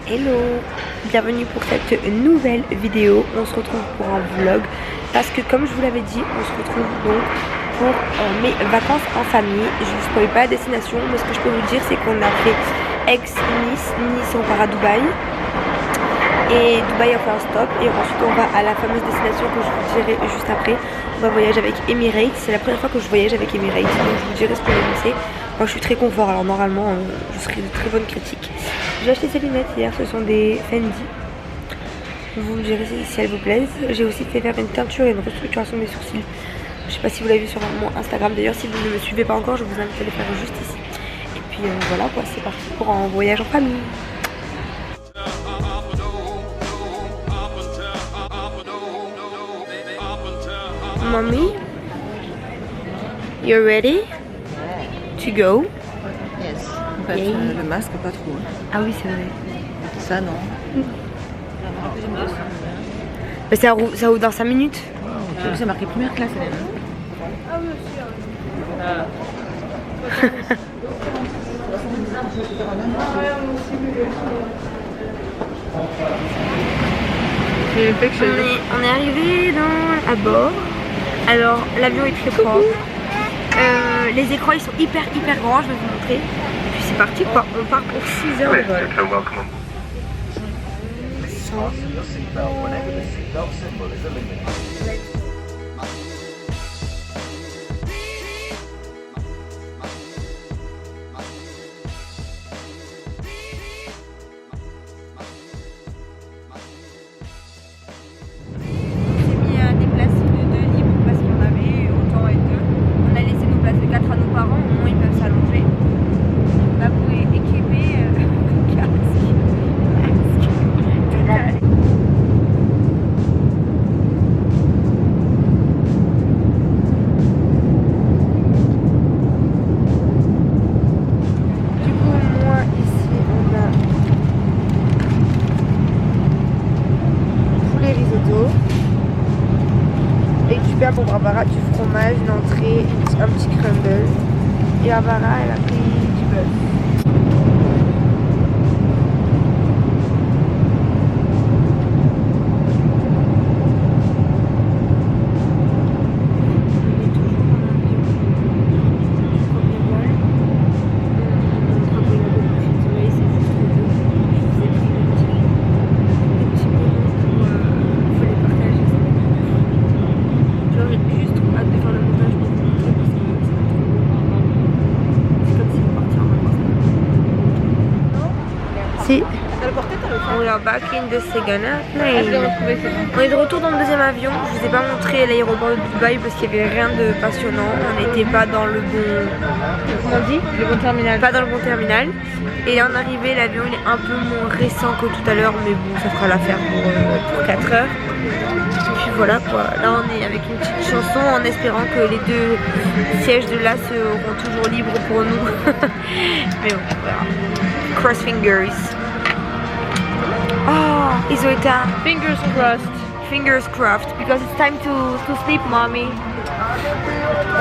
Hello, bienvenue pour cette nouvelle vidéo. On se retrouve pour un vlog parce que comme je vous l'avais dit, on se retrouve donc pour mes vacances en famille. Je ne vous spoil pas la destination, mais ce que je peux vous dire c'est qu'on a fait ex-Nice, Nice on part à Dubaï et Dubaï on fait un stop et ensuite on va à la fameuse destination que je vous dirai juste après. On va voyager avec Emirates, c'est la première fois que je voyage avec Emirates, donc je vous dirai ce que c'est. Moi je suis très confort, alors normalement je serai de très bonnes critiques. J'ai acheté ces lunettes hier, ce sont des Fendi. Vous me direz si elles vous plaisent. J'ai aussi fait faire une teinture et une restructuration de mes sourcils. Je sais pas si vous l'avez vu sur mon Instagram. D'ailleurs si vous ne me suivez pas encore, je vous invite à les faire juste ici. Et puis voilà quoi, c'est parti pour un voyage en famille. Mommy, you're ready to go? Yes. En fait, le masque, pas trop. Ah oui, c'est vrai. Ça, non. Mais ça roule dans 5 minutes. C'est marqué première classe, elle est là. Ah oui, on est arrivé à bord. Alors l'avion est très propre. Les écrans ils sont hyper grands, je vais vous montrer. Et puis c'est parti quoi, on part pour 6 heures de vol. Pour Barbara du fromage, une entrée, un petit crumble. Et Barbara elle a pris du bœuf. We are back in the second plane. On est de retour dans le deuxième avion. Je vous ai pas montré l'aéroport de Dubaï parce qu'il y avait rien de passionnant. On n'était pas dans le bon... Comment on dit? Le bon terminal. Pas dans le bon terminal. Et en arrivée, l'avion il est un peu moins récent que tout à l'heure, mais bon, ça fera l'affaire pour 4 heures. Et puis voilà quoi. Là on est avec une petite chanson en espérant que les deux sièges de là seront toujours libres pour nous. Mais bon, voilà. Cross fingers. Oh, Isoita. Fingers crossed. Fingers crossed, because it's time to sleep, mommy.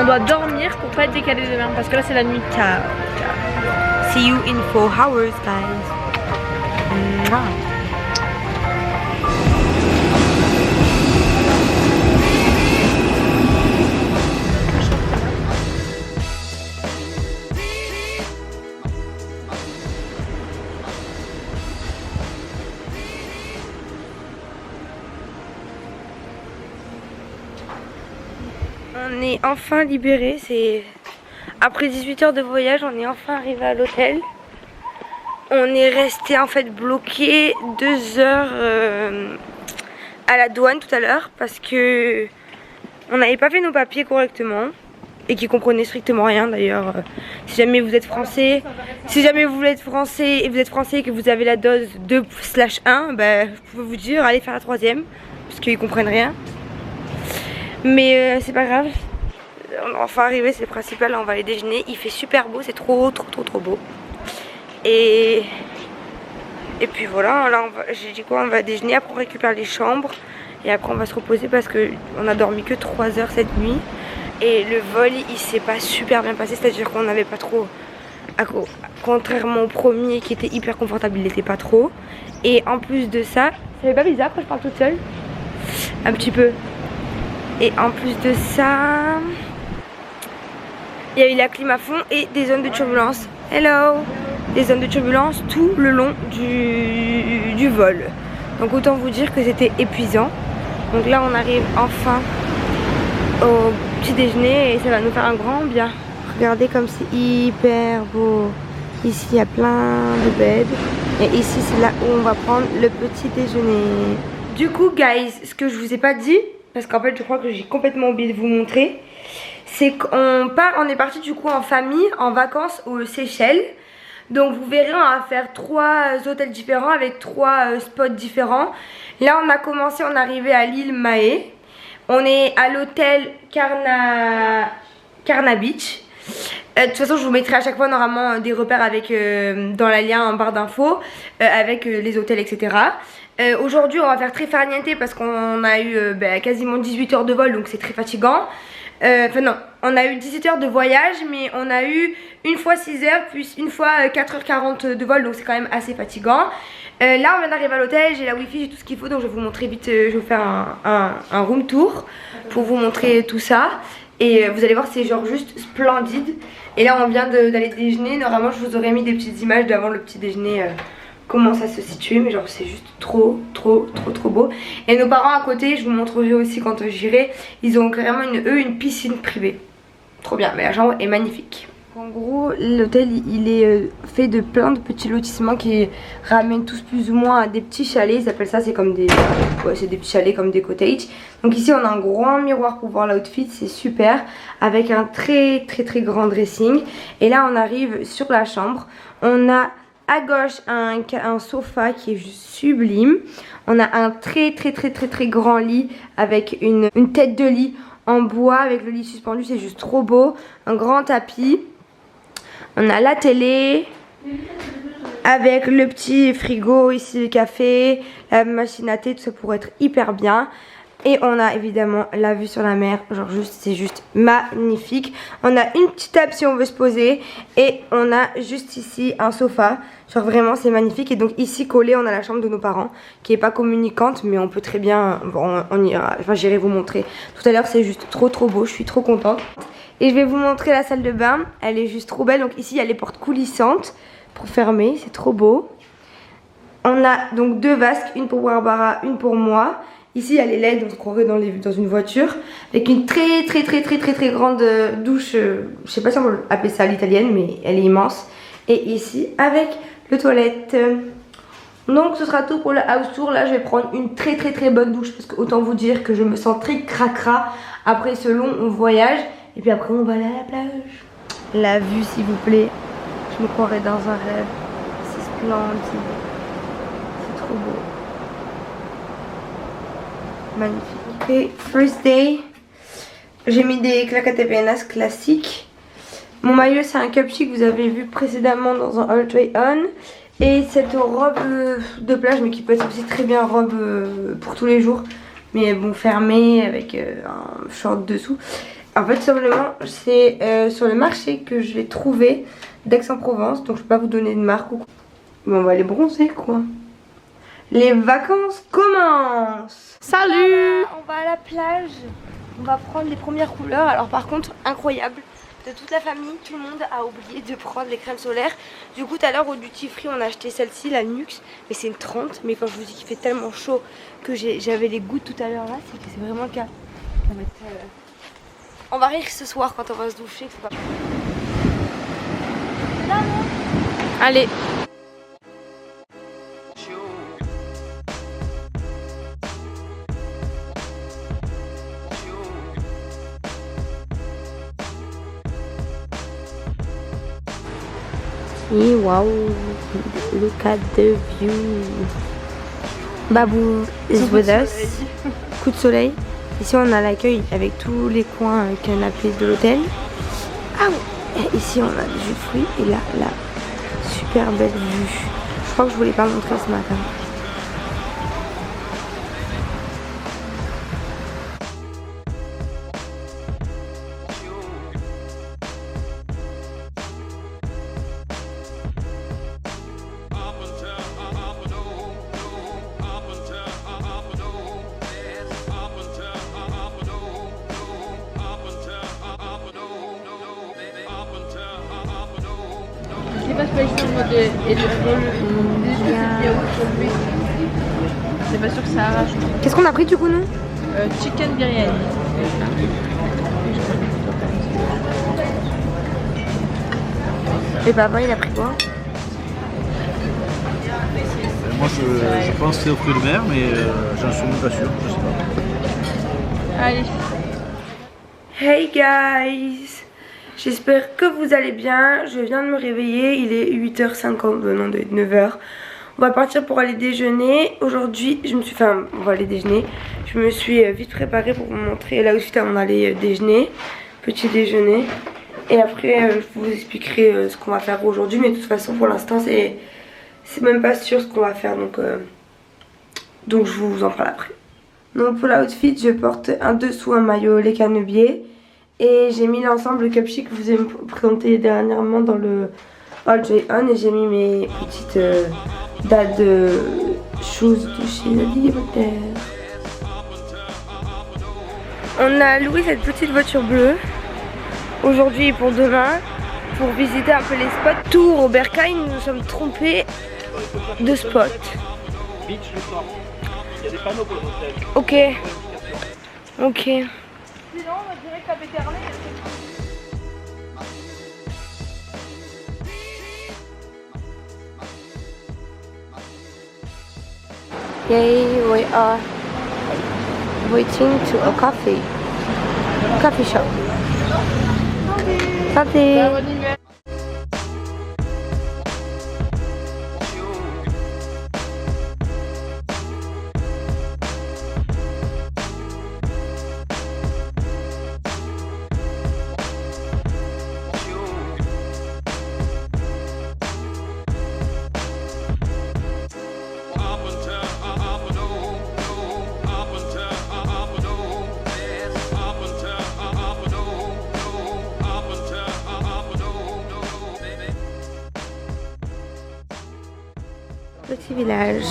On doit dormir pour pas être décalé demain, parce que là c'est la nuit. Ciao. See you in 4 hours, guys. Mwah. On est enfin libéré, c'est après 18 heures de voyage, on est enfin arrivé à l'hôtel. On est resté en fait bloqué 2 heures à la douane tout à l'heure parce que on n'avait pas fait nos papiers correctement et qui comprenaient strictement rien d'ailleurs. Si jamais vous êtes français, et que vous avez la dose 2/1, bah, je peux vous dire allez faire la 3e parce qu'ils comprennent rien. Mais c'est pas grave, on est enfin arrivé, c'est le principal. Là on va aller déjeuner, il fait super beau, c'est trop beau. Et puis voilà, là j'ai dit quoi, on va déjeuner, après on récupère les chambres et après on va se reposer parce qu'on a dormi que 3 heures cette nuit. Et le vol il s'est pas super bien passé, c'est à dire qu'on n'avait pas trop Contrairement au premier qui était hyper confortable, il n'était pas trop. Et en plus de ça, ça fait pas bizarre quand je parle toute seule? Un petit peu. Et en plus de ça, il y a eu la clim à fond et des zones de turbulence. Hello! Des zones de turbulence tout le long du vol. Donc autant vous dire que c'était épuisant. Donc là on arrive enfin au petit déjeuner et ça va nous faire un grand bien. Regardez comme c'est hyper beau. Ici il y a plein de beds. Et ici c'est là où on va prendre le petit déjeuner. Du coup guys, ce que je vous ai pas dit, parce qu'en fait je crois que j'ai complètement oublié de vous montrer, c'est on est parti du coup en famille en vacances aux Seychelles. Donc vous verrez, on va faire 3 hôtels différents avec 3 spots différents. Là on a commencé, on est arrivé à l'île Mahé. On est à l'hôtel Carna Beach. De toute façon je vous mettrai à chaque fois normalement des repères avec dans la lien en barre d'infos avec les hôtels etc. Aujourd'hui on va faire très farniente parce qu'on a eu quasiment 18 heures de vol, donc c'est très fatigant. Enfin non, on a eu 18 heures de voyage, mais on a eu une fois 6 heures, puis une fois 4h40 de vol, donc c'est quand même assez fatigant. Là on vient d'arriver à l'hôtel, j'ai la wifi, j'ai tout ce qu'il faut, donc je vais vous montrer vite, je vais vous faire un room tour pour vous montrer tout ça. Et vous allez voir, c'est genre juste splendide. Et là on vient d'aller déjeuner, normalement je vous aurais mis des petites images d'avant le petit déjeuner, comment ça se situe, mais genre c'est juste trop beau. Et nos parents à côté, je vous montrerai aussi quand j'irai, ils ont carrément une piscine privée. Trop bien, mais la chambre est magnifique. En gros l'hôtel il est fait de plein de petits lotissements qui ramènent tous plus ou moins à des petits chalets. Ils appellent ça, c'est comme des, c'est des petits chalets comme des cottages. Donc ici on a un grand miroir pour voir l'outfit, c'est super, avec un très grand dressing. Et là on arrive sur la chambre, on a à gauche un sofa qui est juste sublime. On a un très grand lit avec une tête de lit en bois avec le lit suspendu, c'est juste trop beau. Un grand tapis. On a la télé avec le petit frigo ici, le café, la machine à thé, tout ça pour être hyper bien. Et on a évidemment la vue sur la mer, genre juste, c'est juste magnifique. On a une petite table si on veut se poser et on a juste ici un sofa. Genre vraiment c'est magnifique. Et donc ici collé on a la chambre de nos parents qui est pas communicante, mais on peut très bien, bon, on ira, enfin j'irai vous montrer tout à l'heure. C'est juste trop beau, je suis trop contente. Et je vais vous montrer la salle de bain, elle est juste trop belle. Donc ici il y a les portes coulissantes pour fermer, c'est trop beau. On a donc 2 vasques, une pour Barbara, une pour moi. Ici il y a les LED, on se croirait dans une voiture. Avec une très grande douche, je sais pas si on peut appeler ça à l'italienne, mais elle est immense. Et ici avec le toilette. Donc ce sera tout pour le house tour. Là je vais prendre une très bonne douche parce que autant vous dire que je me sens très cracra après ce long voyage. Et puis après on va aller à la plage. La vue s'il vous plaît, je me croirais dans un rêve. C'est splendide, c'est trop beau, magnifique. Et first day, j'ai mis des claquettes pénas classiques. Mon maillot c'est un cupcake que vous avez vu précédemment dans un All Try On. Et cette robe de plage, mais qui peut être aussi très bien robe pour tous les jours, mais bon fermée avec un short dessous. En fait simplement c'est sur le marché que je l'ai trouvé d'Aix-en-Provence, donc je peux pas vous donner de marque ou quoi. Mais on va aller bronzer quoi. Les vacances commencent. Salut! On va à la plage, on va prendre les premières couleurs. Alors par contre incroyable, de toute la famille, tout le monde a oublié de prendre les crèmes solaires. Du coup tout à l'heure au duty free on a acheté celle-ci, la Nuxe, mais c'est une 30. Mais quand je vous dis qu'il fait tellement chaud que j'avais les gouttes tout à l'heure là, c'est que c'est vraiment le cas. On va rire ce soir quand on va se doucher. Pas... Allez. Et waouh, look at the view. Babou is with us. Coup de soleil. Ici on a l'accueil avec tous les coins canapés de l'hôtel. Ah ouais. Ici on a du jus de fruits et là, super belle vue. Je crois que je voulais pas montrer ce matin. C'est pas sûr que ça arrache. Qu'est-ce qu'on a pris du coup, nous? Chicken biryani. Et papa, il a pris quoi? Moi je pense que c'est aux fruits de mer, mais j'en suis même pas sûr, je sais pas. Allez. Hey guys! J'espère que vous allez bien. Je viens de me réveiller, il est 8h50, non de 9h. On va partir pour aller déjeuner. Aujourd'hui, on va aller déjeuner. Je me suis vite préparée pour vous montrer là où on allait déjeuner. Petit déjeuner. Et après, je vous expliquerai ce qu'on va faire aujourd'hui. Mais de toute façon, pour l'instant, c'est même pas sûr ce qu'on va faire. Donc je vous en parle après. Donc pour l'outfit, je porte un dessous, un maillot, les canebiers. Et j'ai mis l'ensemble cupchic que je vous ai présenté dernièrement dans le All Joy On. Et j'ai mis mes petites dates de shoes de chez Liberté. On a loué cette petite voiture bleue aujourd'hui et pour demain pour visiter un peu les spots. Tour au Bercail, nous nous sommes trompés de spot. Beach Resort. Il y a des panneaux pour l'hôtel. Ok. Ok. Sinon, on dirait que la Béternée. Yay, we are waiting to a coffee shop. Santé. Petit village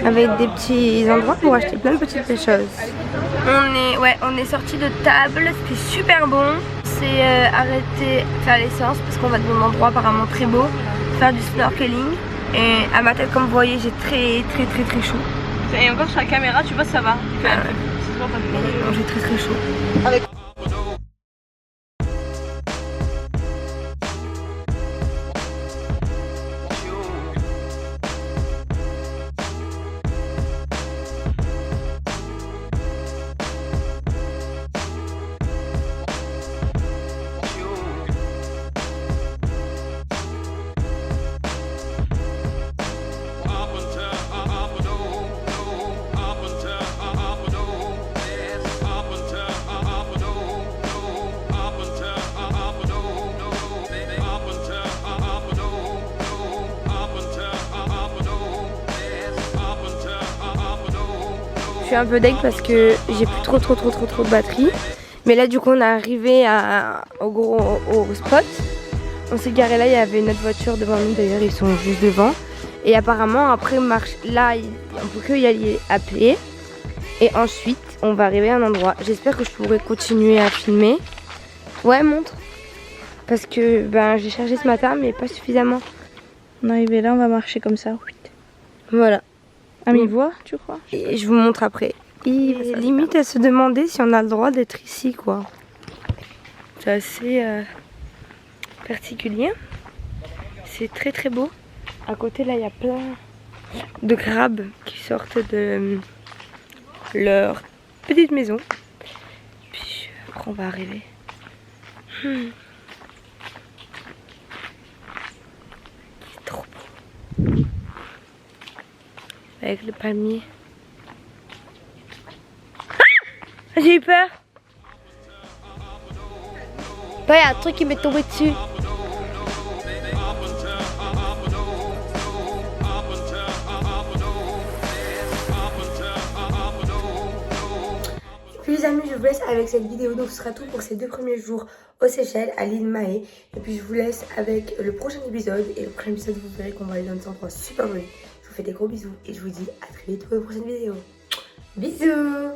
avec des petits endroits pour acheter plein de petites choses. On est sorti de table, c'était super bon. C'est arrêté faire l'essence parce qu'on va dans un endroit apparemment très beau, faire du snorkeling. Et à ma tête, comme vous voyez, j'ai très chaud. Et encore sur la caméra, tu vois, ça va. J'ai très chaud. Je suis un peu deg parce que j'ai plus trop de batterie. Mais là du coup on est arrivé au spot. On s'est garé là, il y avait une autre voiture devant nous, d'ailleurs ils sont juste devant. Et apparemment après là on peut que y aller à pied. Et ensuite on va arriver à un endroit. J'espère que je pourrai continuer à filmer. Ouais, montre. Parce que j'ai chargé ce matin mais pas suffisamment. On est arrivé là, on va marcher comme ça. Voilà. À mi-voix, tu crois? Et je vous montre après. Et limite à se demander si on a le droit d'être ici, quoi. C'est assez particulier. C'est très beau. À côté là, il y a plein de crabes qui sortent de leur petite maison. Puis après on va arriver. C'est trop beau. Avec le palmier. Ah, j'ai eu peur. Il y a un truc qui m'est tombé dessus. Puis les amis, je vous laisse avec cette vidéo. Donc ce sera tout pour ces 2 premiers jours aux Seychelles, à l'île Mahé. Et puis je vous laisse avec le prochain épisode. Et le prochain épisode, vous verrez qu'on va aller dans des endroits super jolis. Je vous fais des gros bisous et je vous dis à très vite pour une prochaine vidéo. Bisous.